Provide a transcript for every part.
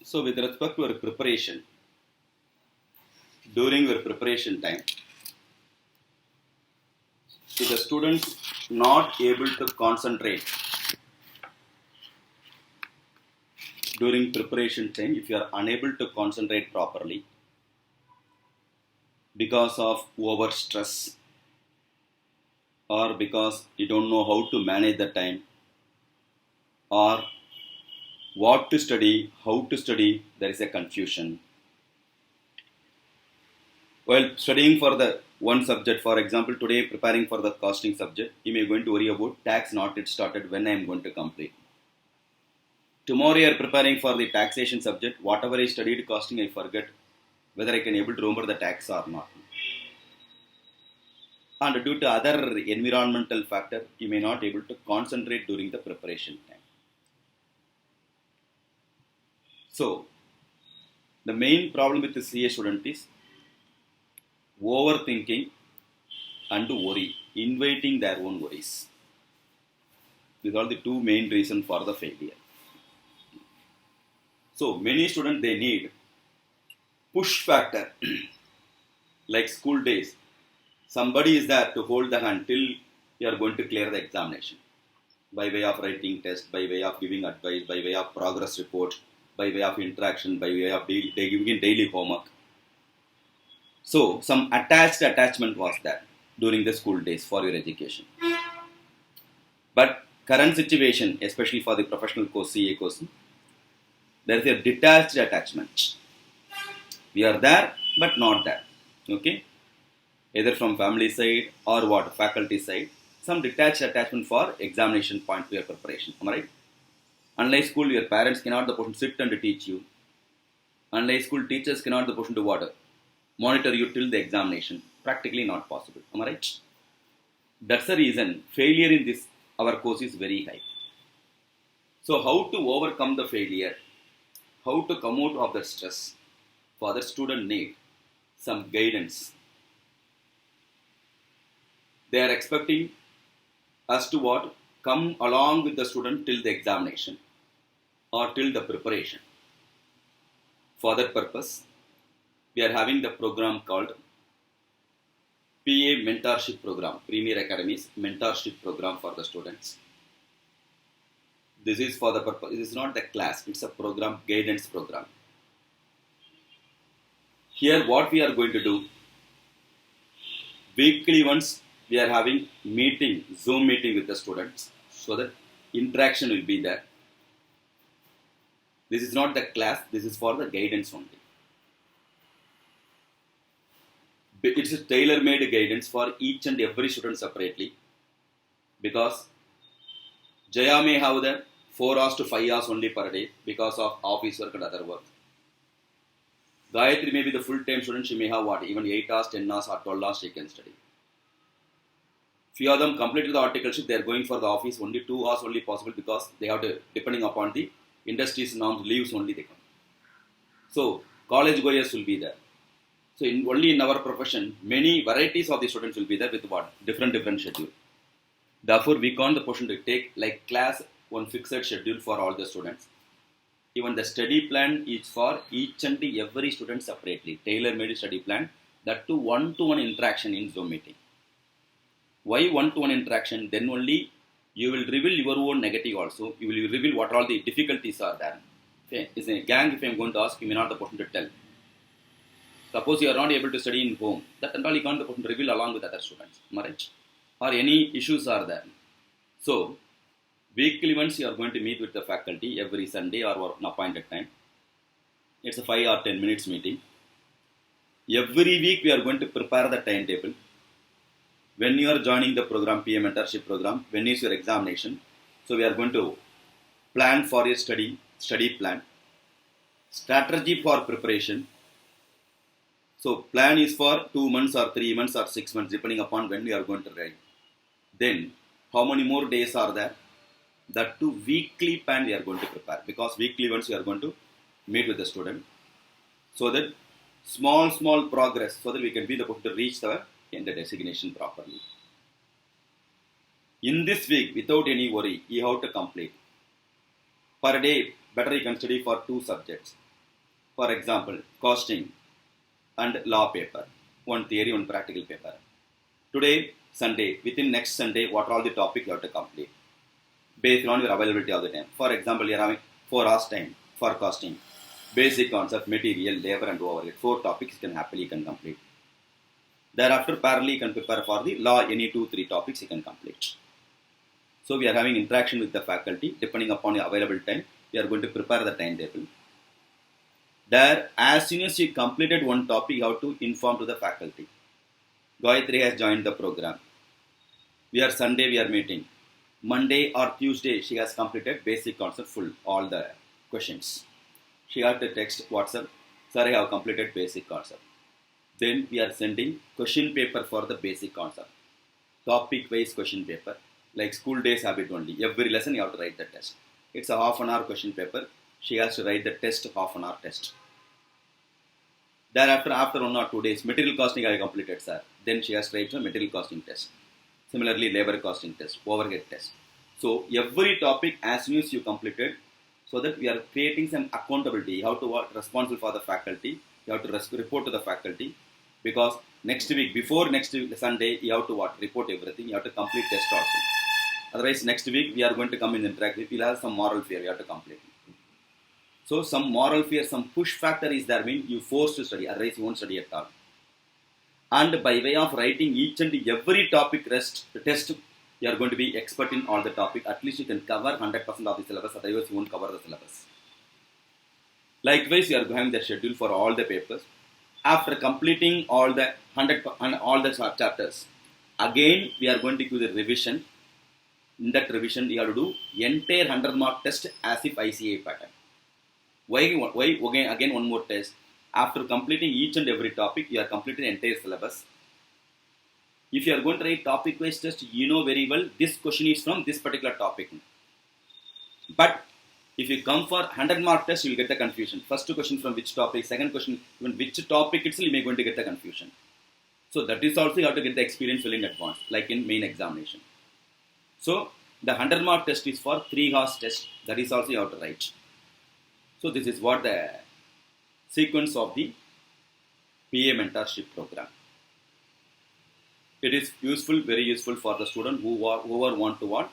So, with respect to our preparation, during your preparation time, if the student not able to concentrate during preparation time, if you are unable to concentrate properly because of over stress or because you don't know how to manage the time or what to study, how to study, there is a confusion. While studying for the one subject, for example, today preparing for the costing subject, you may going to worry about tax not yet started when I am going to complete. Tomorrow you are preparing for the taxation subject, whatever I studied costing I forget whether I can able to remember the tax or not. And due to other environmental factor, you may not able to concentrate during the preparation time. So, the main problem with the CA student is overthinking and worry, inviting their own worries. These are the two main reasons for the failure. So, many students they need push factor like school days. Somebody is there to hold the hand till you are going to clear the examination by way of writing test, by way of giving advice, by way of progress report, by way of interaction, by way of giving daily homework. So, some attachment was there during the school days for your education. But current situation, especially for the professional course, CA course, there is a detached attachment. We are there, but not there. Okay? Either from family side or what, faculty side. Some detached attachment for examination point for your preparation. Am I right? Unlike school, your parents cannot the person sit and teach you. Unlike school, teachers cannot the person to water. Monitor you till the examination. Practically not possible. Am I right? That's the reason failure in this our course is very high. So how to overcome the failure? How to come out of the stress? For the student need some guidance. They are expecting us to what? Come along with the student till the examination or till the preparation. For that purpose, we are having the program called PA Mentorship Program, Premier Academy's mentorship program for the students. This is for the purpose, it is not the class, it's a program, guidance program. Here what we are going to do, weekly once we are having meeting, Zoom meeting with the students so that interaction will be there. This is not the class, this is for the guidance only. It's a tailor-made guidance for each and every student separately because Jaya may have the 4 hours to 5 hours only per day because of office work and other work. Gayatri may be the full-time student, she may have what, even 8 hours, 10 hours or 12 hours she can study. Few of them completed the articleship, they are going for the office, only 2 hours only possible because they have to, depending upon the industry's norms, leaves only they come. So, college goers will be there. So, only in our profession, many varieties of the students will be there with what? Different schedule. Therefore, we can't the person to take like class one fixed schedule for all the students. Even the study plan is for each and every student separately. Tailor-made study plan, that to one-to-one interaction in Zoom meeting. Why one-to-one interaction? Then only you will reveal your own negative also. You will reveal what all the difficulties are there. Okay. It's a gang, if I am going to ask, you may not the person to tell. Suppose you are not able to study in home, that and all you can't the person to reveal along with other students. Right? Or any issues are there. So, weekly once you are going to meet with the faculty every Sunday or an appointed time. It's a 5 or 10 minutes meeting. Every week we are going to prepare the timetable. When you are joining the program, PA Mentorship Program, when is your examination? So we are going to plan for your study plan, strategy for preparation. So plan is for 2 months or 3 months or 6 months depending upon when we are going to write. Then how many more days are there? That to weekly plan we are going to prepare because weekly once we are going to meet with the student so that small progress so that we can be able to reach the designation properly. In this week, without any worry, you have to complete. Per day, better you can study for 2 subjects. For example, costing and law paper. One theory, one practical paper. Today, Sunday, within next Sunday, what are all the topics you have to complete based on your availability of the time. For example, you are having 4 hours time for costing. Basic concept, material, labor and overhead. 4 topics you can happily complete. Thereafter, parallelly you can prepare for the law, any 2-3 topics you can complete. So we are having interaction with the faculty. Depending upon your available time, we are going to prepare the timetable. There, as soon as you completed one topic, you have to inform to the faculty. Gayatri has joined the program. Sunday we are meeting. Monday or Tuesday she has completed basic concept full, all the questions. She had to text WhatsApp, sir, I have completed basic concept. Then we are sending question paper for the basic concept. Topic wise question paper. Like school days habit only. Every lesson you have to write the test. It's a half an hour question paper. She has to write the test, half an hour test. Thereafter, after 1 or 2 days, material costing I completed, sir. Then she has to write the material costing test. Similarly, labor costing test, overhead test. So every topic as soon as you completed, so that we are creating some accountability. You have to be responsible for the faculty. You have to report to the faculty. Because next week, before next week, Sunday, you have to report everything. You have to complete test also. Otherwise, next week, we are going to come in interactive. We'll have some moral fear. You have to complete. So, some moral fear, some push factor is there, means you forced to study. Otherwise, you won't study at all. And by way of writing each and every topic test, you are going to be expert in all the topic. At least you can cover 100% of the syllabus. Otherwise, you won't cover the syllabus. Likewise, you are having the schedule for all the papers. After completing all the 100 and all the chapters, again we are going to do the revision. In that revision, you have to do entire 100-mark test as if ICA pattern. Why again one more test? After completing each and every topic, you are completing the entire syllabus. If you are going to write topic-wise test, you know very well this question is from this particular topic. But if you come for 100-mark test, you will get the confusion. First question from which topic, second question, even which topic itself, you may going to get the confusion. So that is also you have to get the experience well in advance, like in main examination. So the 100-mark test is for 3 hours test. That is also you have to write. So this is what the sequence of the PA mentorship program. It is useful, very useful for the student whoever want to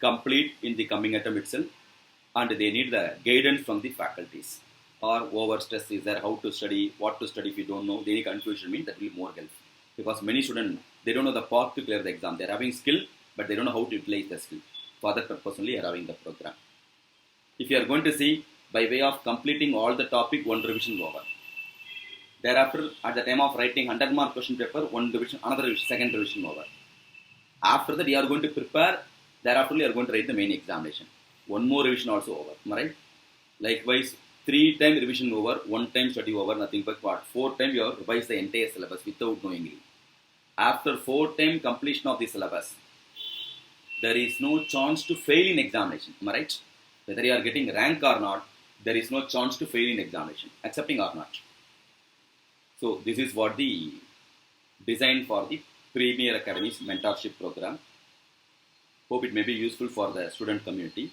complete in the coming attempt itself, and they need the guidance from the faculties. Or over stress is there, how to study, what to study if you don't know, any confusion means that will be more helpful. Because many students, they don't know the path to clear the exam. They are having skill, but they don't know how to utilize the skill. For that purpose only, you are having the program. If you are going to see, by way of completing all the topic, one revision over. Thereafter, at the time of writing 100-mark question paper, one revision, another revision, second revision over. After that, you are going to prepare. Thereafter, you are going to write the main examination. One more revision also over. Right? Likewise, 3 times revision over, 1 time study over, nothing but what? 4 times you have revised the entire syllabus without knowingly. After 4 times completion of the syllabus, there is no chance to fail in examination. Am I right? Whether you are getting rank or not, there is no chance to fail in examination, accepting or not. So this is what the design for the Premier Academy's mentorship program. Hope it may be useful for the student community.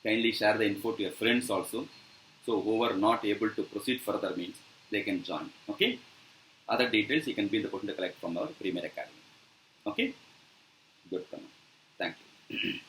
Kindly share the info to your friends also. So who are not able to proceed further means they can join. Okay. Other details you can be in the button to collect from our Premier Academy. Okay. Good. Thank you.